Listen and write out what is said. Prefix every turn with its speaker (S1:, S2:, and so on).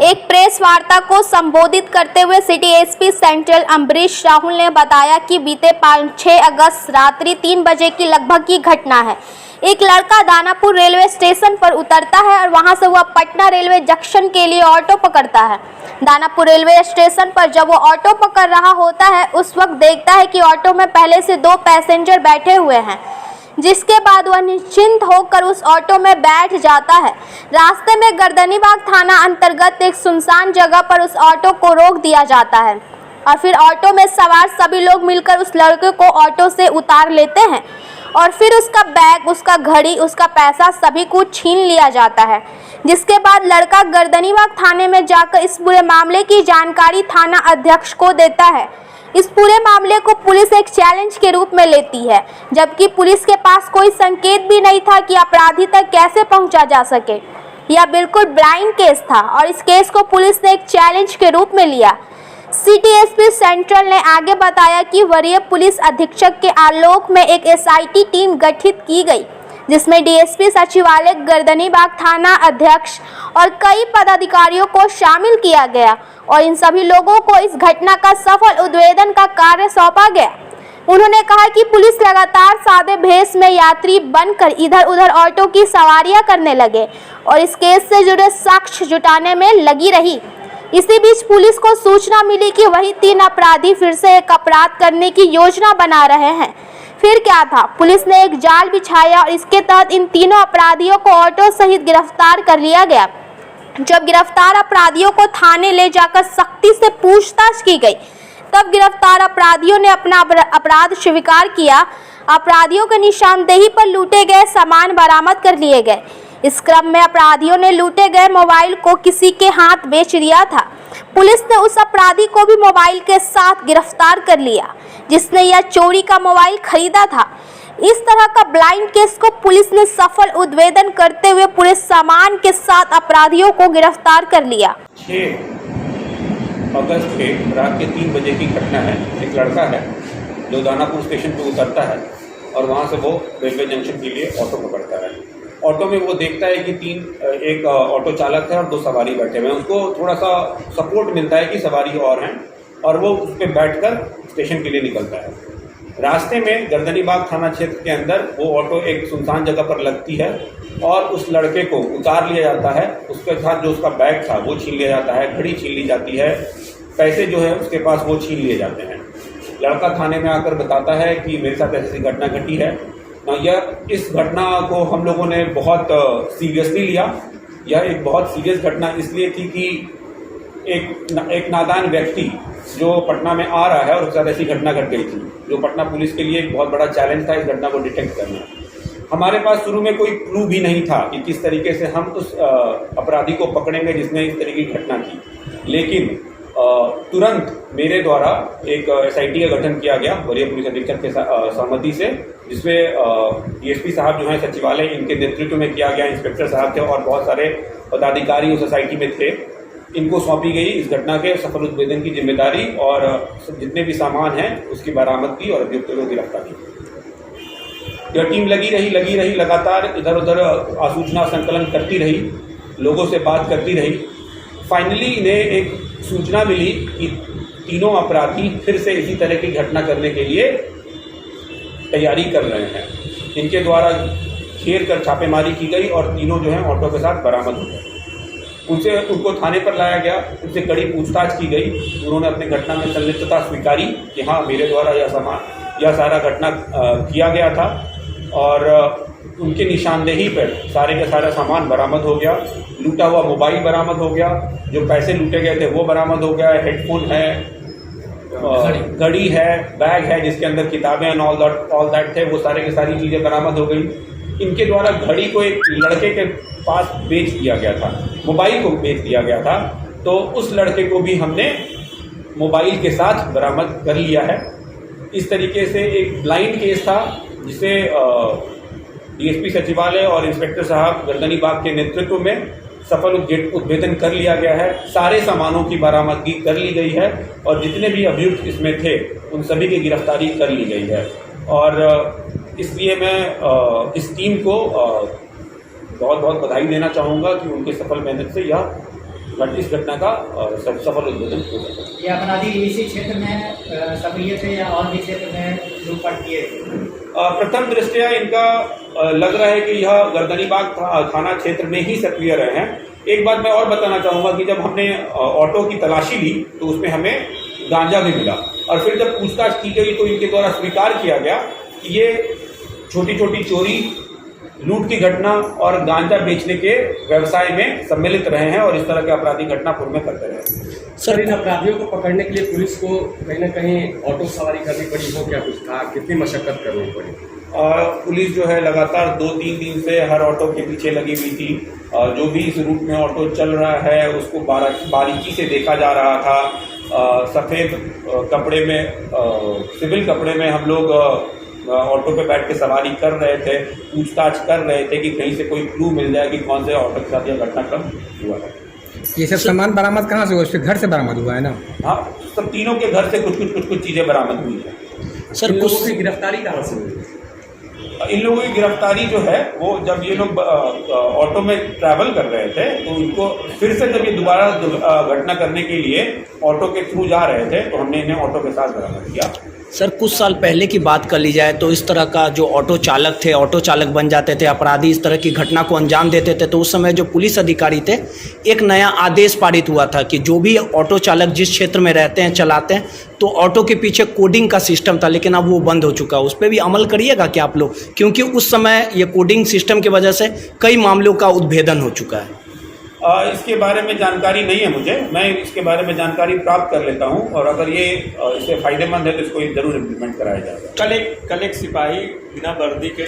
S1: एक प्रेस वार्ता को संबोधित करते हुए city SP central Ambarish Rahul ने बताया कि बीते 5-6 अगस्त रात्रि 3 बजे की लगभग की घटना है। एक लड़का दानापुर रेलवे स्टेशन पर उतरता है और वहां से वह पटना रेलवे जंक्शन के लिए ऑटो पकड़ता है। दानापुर रेलवे स्टेशन पर जब वो ऑटो पकड़ रहा होता है उस वक्त देखता है कि ऑटो में पहले से 2 पैसेंजर बैठे हुए हैं, जिसके बाद वह निश्चिंत होकर उस ऑटो में बैठ जाता है। रास्ते में गर्दनीबाग थाना अंतर्गत एक सुनसान जगह पर उस ऑटो को रोक दिया जाता है और फिर ऑटो में सवार सभी लोग मिलकर उस लड़के को ऑटो से उतार लेते हैं और फिर उसका बैग, उसका घड़ी, उसका पैसा सभी कुछ छीन लिया जाता है। जिसके बाद लड़का गर्दनीबाग थाने में जाकर इस पूरे मामले की जानकारी थाना अध्यक्ष को देता है। इस पूरे मामले को पुलिस एक चैलेंज के रूप में लेती है, जबकि पुलिस के पास कोई संकेत भी नहीं था कि अपराधी तक कैसे पहुंचा जा सके। यह बिल्कुल ब्लाइंड केस था और इस केस को पुलिस ने एक चैलेंज के रूप में लिया। सिटी एसपी सेंट्रल ने आगे बताया कि वरीय पुलिस अधीक्षक के आलोक में एक एसआईटी टीम गठित की गई, जिसमें डीएसपी सचिवालय, गर्दनीबाग थाना अध्यक्ष और कई पदाधिकारियों को शामिल किया गया और इन सभी लोगों को इस घटना का सफल उद्भेदन का कार्य सौंपा गया। उन्होंने कहा कि पुलिस लगातार सादे भेष में यात्री बनकर इधर उधर ऑटो की सवारियां करने लगे और इस केस से जुड़े साक्ष्य जुटाने में लगी रही। इसी बीच पुलिस को सूचना मिली कि वही 3 अपराधी फिर से एक अपराध करने की योजना बना रहे हैं। फिर क्या था, पुलिस ने एक जाल बिछाया और इसके तहत इन तीनों अपराधियों को ऑटो सहित गिरफ्तार कर लिया गया। जब गिरफ्तार अपराधियों को थाने ले जाकर सख्ती से पूछताछ की गई, तब गिरफ्तार अपराधियों ने अपना अपराध स्वीकार किया। अपराधियों के निशानदेही पर लूटे गए सामान बरामद कर लिए गए। इस क्रम में अपराधियों ने लूटे गए मोबाइल को किसी के हाथ बेच दिया था। पुलिस ने उस अपराधी को भी मोबाइल के साथ गिरफ्तार कर लिया जिसने यह चोरी का मोबाइल खरीदा था। इस तरह का ब्लाइंड केस को पुलिस ने सफल उद्भेदन करते हुए पूरे सामान के साथ अपराधियों को गिरफ्तार कर लिया।
S2: 6 अगस्त के रात के 3 बजे की घटना है। एक लड़का है जो दानापुर स्टेशन पर उतरता है और वहाँ से वो रेलवे जंक्शन के लिए ऑटो पकड़ता है। ऑटो में वो देखता है कि एक ऑटो चालक है और 2 सवारी बैठे हुए हैं। उसको थोड़ा सा सपोर्ट मिलता है कि सवारी और हैं और वो उस पर बैठकर स्टेशन के लिए निकलता है। रास्ते में गर्दनीबाग थाना क्षेत्र के अंदर वो ऑटो एक सुनसान जगह पर लगती है और उस लड़के को उतार लिया जाता है। उसके साथ जो उसका बैग था वो छीन लिया जाता है, घड़ी छीन ली जाती है, पैसे जो है उसके पास वो छीन लिए जाते हैं। लड़का थाने में आकर बताता है कि मेरे साथ ऐसी घटना घटी है। इस घटना को हम लोगों ने बहुत सीरियसली लिया। यह एक बहुत सीरियस घटना इसलिए थी कि एक नादान व्यक्ति जो पटना में आ रहा है और उसके साथ ऐसी घटना घट गई थी, जो पटना पुलिस के लिए एक बहुत बड़ा चैलेंज था इस घटना को डिटेक्ट करना। हमारे पास शुरू में कोई क्लू भी नहीं था कि किस तरीके से हम उस अपराधी को पकड़ेंगे जिसने इस तरह की घटना की, लेकिन तुरंत मेरे द्वारा एक एसआईटी का गठन किया गया वरीय पुलिस अधीक्षक के सहमति से, जिसमें डीएसपी साहब जो हैं सचिवालय, इनके नेतृत्व में किया गया। इंस्पेक्टर साहब थे और बहुत सारे पदाधिकारी उस एसआईटी में थे। इनको सौंपी गई इस घटना के सफल उद्भेदन की जिम्मेदारी और जितने भी सामान हैं उसकी बरामदगी और अभियुक्तों को गिरफ्तारी। यह टीम लगी रही, लगातार इधर उधर आसूचना संकलन करती रही, लोगों से बात करती रही। फाइनली इन्हें एक सूचना मिली कि तीनों अपराधी फिर से इसी तरह की घटना करने के लिए तैयारी कर रहे हैं। इनके द्वारा घेर कर छापेमारी की गई और तीनों जो हैं ऑटो के साथ बरामद हो गए। उनको थाने पर लाया गया, उनसे कड़ी पूछताछ की गई। उन्होंने अपने घटना में संलिप्तता स्वीकारी कि हाँ, मेरे द्वारा यह सारा घटना किया गया था और उनके निशानदेही पर सारे का सारा सामान बरामद हो गया। लूटा हुआ मोबाइल बरामद हो गया, जो पैसे लूटे गए थे वो बरामद हो गया, हेडफोन है, घड़ी है, बैग है जिसके अंदर किताबें एंड ऑल दैट थे, वो सारे की सारी चीज़ें बरामद हो गई। इनके द्वारा घड़ी को एक लड़के के पास बेच दिया गया था, मोबाइल को बेच दिया गया था, तो उस लड़के को भी हमने मोबाइल के साथ बरामद कर लिया है। इस तरीके से एक ब्लाइंड केस था जिसे डीएसपी सचिवालय और इंस्पेक्टर साहब गर्दनीबाग के नेतृत्व में सफल उद्भेदन कर लिया गया है। सारे सामानों की बरामदगी कर ली गई है और जितने भी अभियुक्त इसमें थे उन सभी की गिरफ्तारी कर ली गई है। और इसलिए मैं इस टीम को बहुत बहुत बधाई देना चाहूँगा कि उनके सफल मेहनत से यह इस घटना का सफल उद्भेदन हो सका।
S3: ये अपराधी इसी क्षेत्र में सक्रिय थे या और भी क्षेत्र में लूटपाट किए?
S2: प्रथम दृष्टया इनका लग रहा है कि यह गर्दनीबाग थाना क्षेत्र में ही सक्रिय रहे हैं। एक बात मैं और बताना चाहूँगा कि जब हमने ऑटो की तलाशी ली तो उसमें हमें गांजा भी मिला, और फिर जब पूछताछ की गई तो इनके द्वारा स्वीकार किया गया कि ये छोटी छोटी चोरी, लूट की घटना और गांजा बेचने के व्यवसाय में सम्मिलित रहे हैं और इस तरह के आपराधिक घटना पूर्व में करते रहे।
S4: सर, इन अपराधियों को पकड़ने के लिए पुलिस को कहीं ना कहीं ऑटो सवारी करनी पड़ी हो, क्या कुछ था, कितनी मशक्कत करनी पड़ी?
S2: पुलिस जो है लगातार 2-3 दिन से हर ऑटो के पीछे लगी हुई थी। जो भी इस रूट में ऑटो चल रहा है उसको बारीकी से देखा जा रहा था। सफ़ेद कपड़े में, सिविल कपड़े में हम लोग ऑटो पे बैठ के सवारी कर रहे थे, पूछताछ कर रहे थे कि कहीं से कोई क्लू मिल जाए कि कौन से ऑटो के साथ यह घटनाक्रम हुआ है।
S5: ये सब सामान बरामद कहाँ से हुआ? उसके घर से बरामद हुआ है ना?
S2: हाँ, सब तीनों के घर से कुछ चीज़ें बरामद हुई है।
S4: सर, कुछ की गिरफ्तारी कहाँ से हुई?
S2: इन लोगों की गिरफ्तारी जो है वो जब ये लोग ऑटो में ट्रैवल कर रहे थे तो इनको फिर से जब ये दोबारा घटना करने के लिए ऑटो के थ्रू जा रहे थे तो हमने इन्हें ऑटो के साथ बरामद किया।
S6: सर, कुछ साल पहले की बात कर ली जाए तो इस तरह का जो ऑटो चालक थे, ऑटो चालक बन जाते थे, अपराधी इस तरह की घटना को अंजाम देते थे, तो उस समय जो पुलिस अधिकारी थे, एक नया आदेश पारित हुआ था कि जो भी ऑटो चालक जिस क्षेत्र में रहते हैं, चलाते हैं, तो ऑटो के पीछे कोडिंग का सिस्टम था, लेकिन अब वो बंद हो चुका है। उस पर भी अमल करिएगा क्या आप लोग? क्योंकि उस समय ये कोडिंग सिस्टम की वजह से कई मामलों का उद्भेदन हो चुका है।
S2: इसके बारे में जानकारी नहीं है मुझे, मैं इसके बारे में जानकारी प्राप्त कर लेता हूं और अगर ये इससे फायदेमंद है तो इसको जरूर इम्प्लीमेंट कराया जाएगा।
S4: कल एक सिपाही बिना वर्दी के